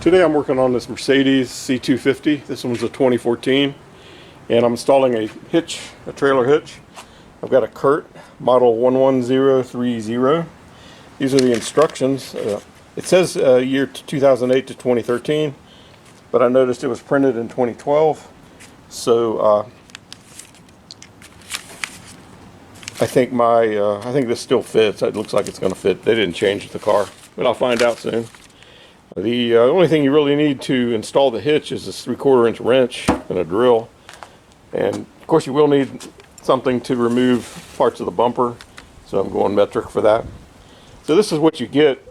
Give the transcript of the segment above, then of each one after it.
Today I'm working on this Mercedes C250. This one's a 2014, and I'm installing a hitch, a trailer hitch. I've got a Kurt model 11030. These are the instructions. It says year 2008 to 2013, but I noticed it was printed in 2012. So I think this still fits. It looks like it's going to fit. They didn't change the car, but I'll find out soon. The only thing you really need to install the hitch is this 3/4 inch wrench and a drill. And of course you will need something to remove parts of the bumper, so I'm going metric for that. So this is what you get.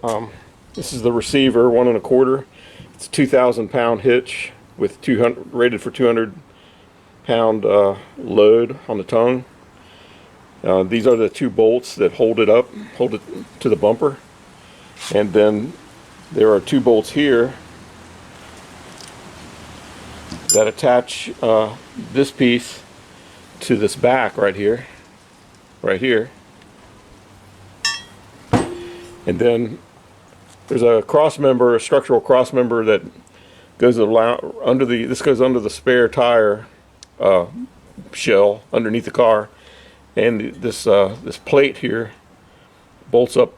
This is the receiver, 1 1/4. It's a 2,000-pound hitch with 200, rated for 200-pound load on the tongue. These are the 2 bolts that hold it to the bumper, and then there are 2 bolts here that attach this piece to this back right here, and then there's a cross member, a structural cross member that goes under the. This goes under the spare tire shell underneath the car, and this plate here bolts up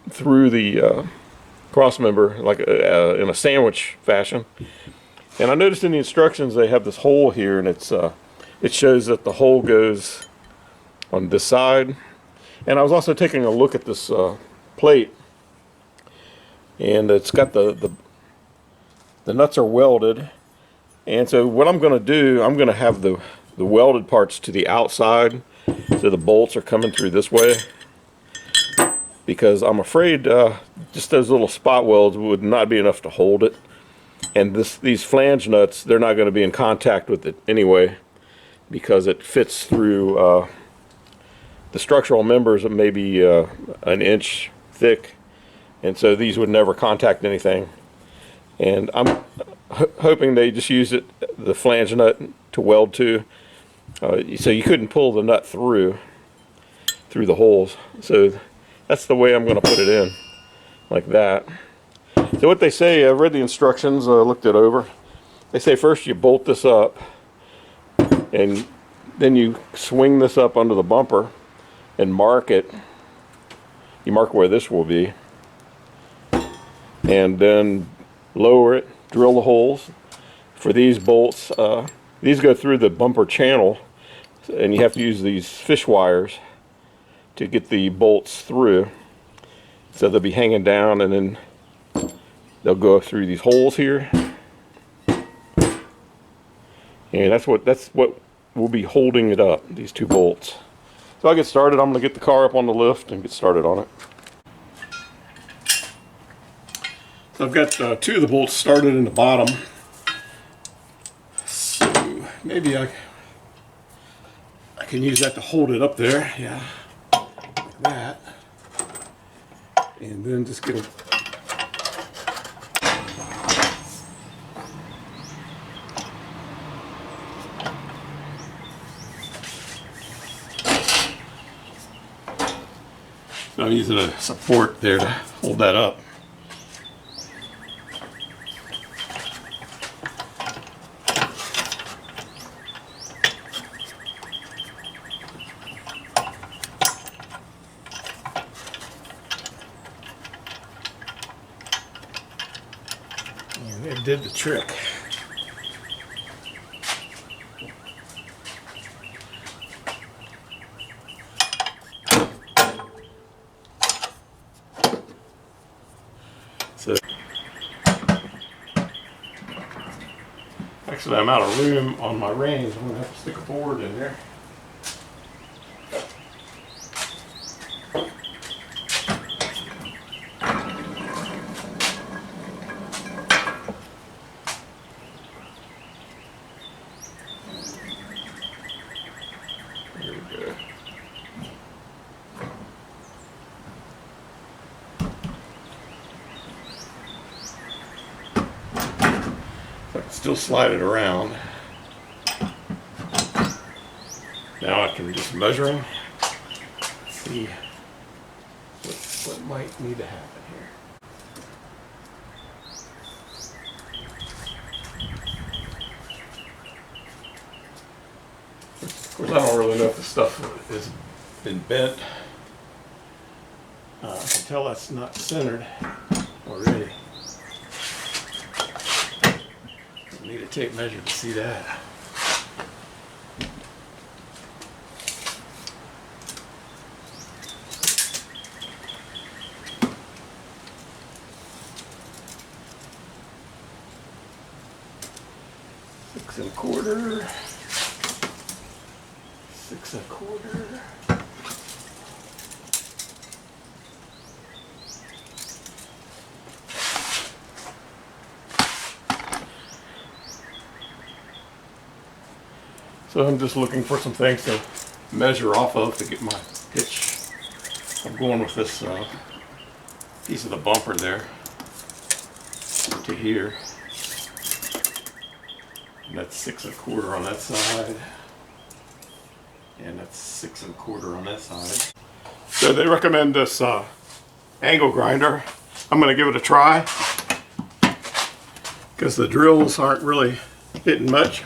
through the cross member like in a sandwich fashion. And I noticed in the instructions they have this hole here, and it shows that the hole goes on this side. And I was also taking a look at this plate, and it's got the nuts are welded. And so what I'm going to do, I'm going to have the welded parts to the outside, so the bolts are coming through this way, because I'm afraid just those little spot welds would not be enough to hold it. And these flange nuts, they're not going to be in contact with it anyway, because it fits through the structural members of maybe an inch thick, and so these would never contact anything. And I'm hoping they just use the flange nut to weld to, so you couldn't pull the nut through the holes. So that's the way I'm going to put it in, like that. So what they say, I read the instructions, looked it over. They say first you bolt this up, and then you swing this up under the bumper and mark it. You mark where this will be, and then lower it, drill the holes. For these bolts, these go through the bumper channel, and you have to use these fish wires to get the bolts through. So they'll be hanging down, and then they'll go through these holes here, and that's what will be holding it up, these 2 bolts. So I'll get started. I'm going to get the car up on the lift and get started on it. So I've got 2 of the bolts started in the bottom. So maybe I can use that to hold it up there. Yeah, like that. And then just get a I'm using a support there to hold that up. And it did the trick. So actually, I'm out of room on my reins. I'm going to have to stick a board in there. There we go. Still slide it around. Now I can just measure them, see what might need to happen here. course, I don't really know if the stuff has been bent. I can tell that's not centered already. I need a tape measure to see that. Six and a quarter. 6 1/4. So I'm just looking for some things to measure off of to get my hitch. I'm going with this piece of the bumper there to here. And that's 6 1/4 on that side. And that's 6 1/4 on that side. So they recommend this angle grinder. I'm going to give it a try because the drills aren't really hitting much.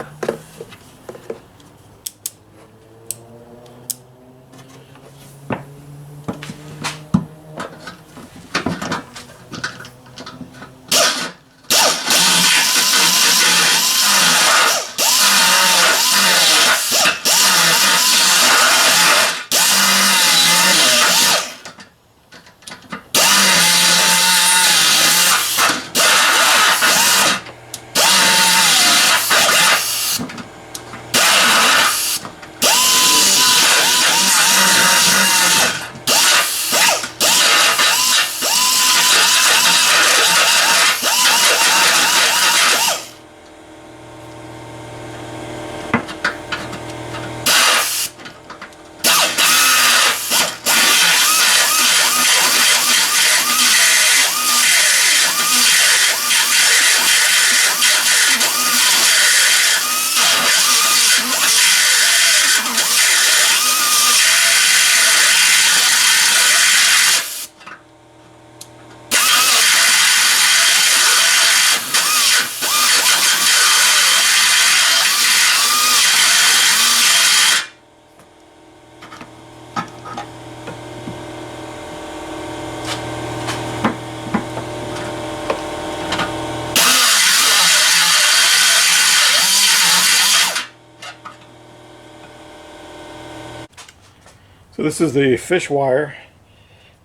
So this is the fish wire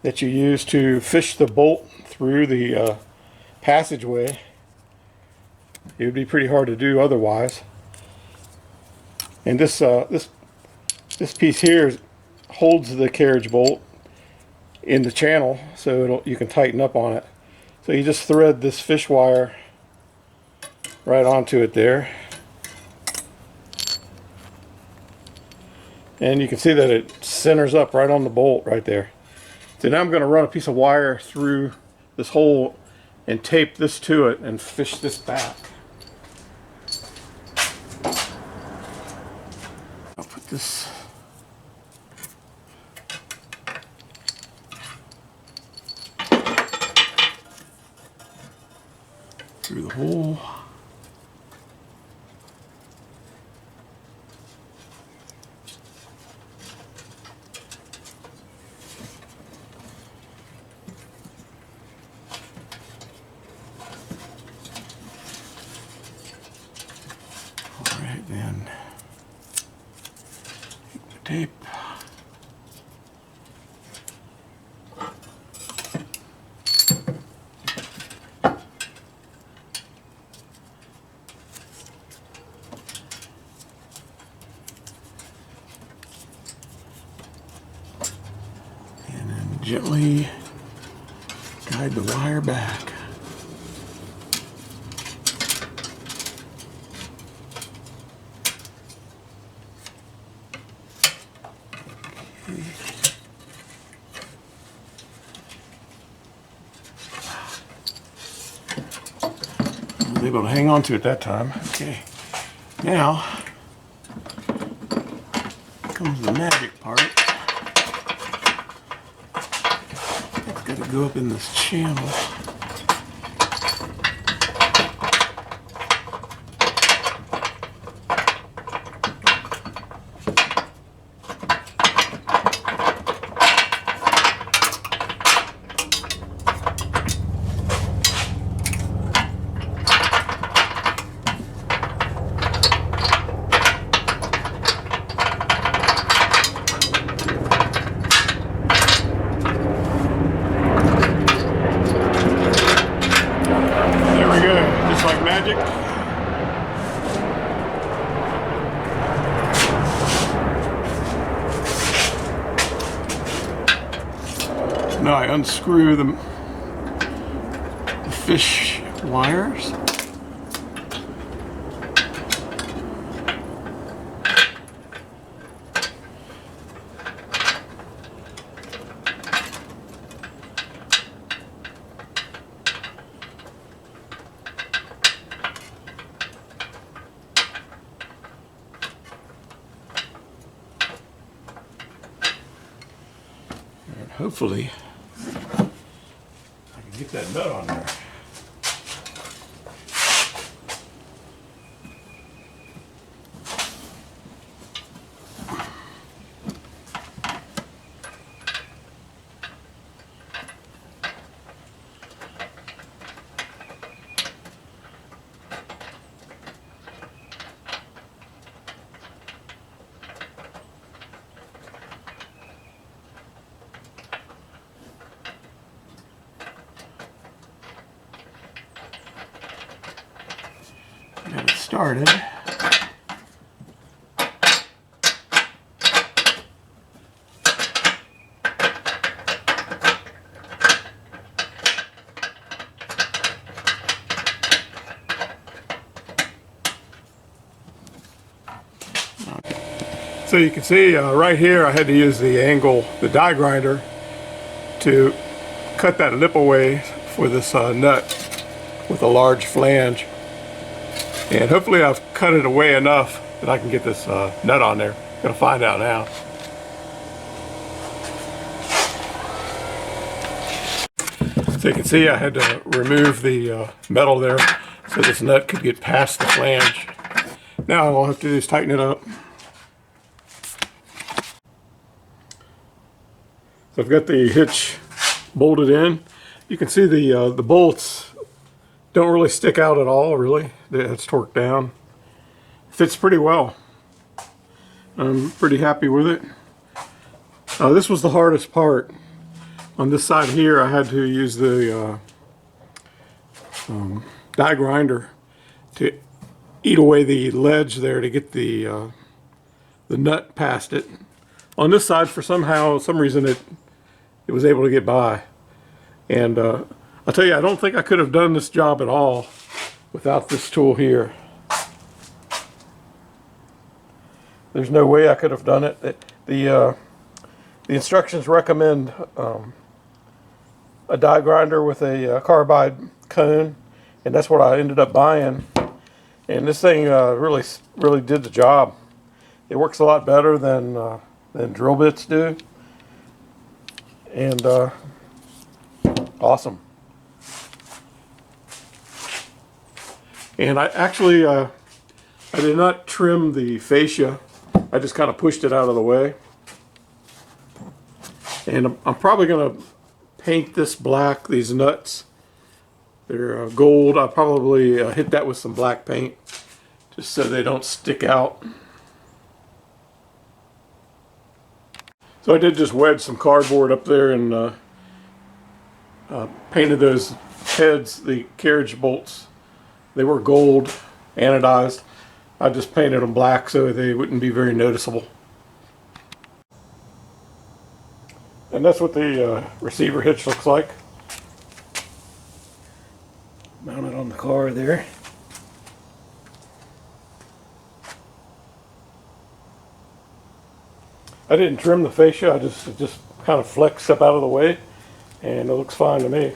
that you use to fish the bolt through the passageway. It would be pretty hard to do otherwise. And this piece here holds the carriage bolt in the channel, so you can tighten up on it. So you just thread this fish wire right onto it there. And you can see that it centers up right on the bolt right there. So now I'm going to run a piece of wire through this hole and tape this to it and fish this back. I'll put this through the hole. Then take the tape. And then gently guide the wire back. I was able to hang on to it that time. Okay, now comes the magic part. It's got to go up in this channel. we go, just like magic. Now I unscrew the fish wires. And hopefully I can get that nut on there. Got it started. So you can see right here I had to use the die grinder to cut that lip away for this nut with a large flange. And hopefully I've cut it away enough that I can get this nut on there. Gonna find out now. So you can see I had to remove the metal there so this nut could get past the flange. Now all I have to do is tighten it up. So I've got the hitch bolted in. You can see the bolts don't really stick out at all, really. It's torqued down. Fits pretty well. I'm pretty happy with it. This was the hardest part. On this side here, I had to use the die grinder to eat away the ledge there to get the nut past it. On this side, for some reason, it was able to get by. And I'll tell you, I don't think I could have done this job at all without this tool here. There's no way I could have done it. The instructions recommend a die grinder with a carbide cone, and that's what I ended up buying. And this thing really did the job. It works a lot better than drill bits do, and awesome. And I actually I did not trim the fascia. I just kind of pushed it out of the way. And I'm probably going to paint this black, these nuts. They're gold. I'll probably hit that with some black paint just so they don't stick out. So I did just wedge some cardboard up there and painted those heads, the carriage bolts. They were gold anodized. I just painted them black so they wouldn't be very noticeable. And that's what the receiver hitch looks like. Mounted on the car there. I didn't trim the fascia, it just kind of flexed up out of the way, and it looks fine to me.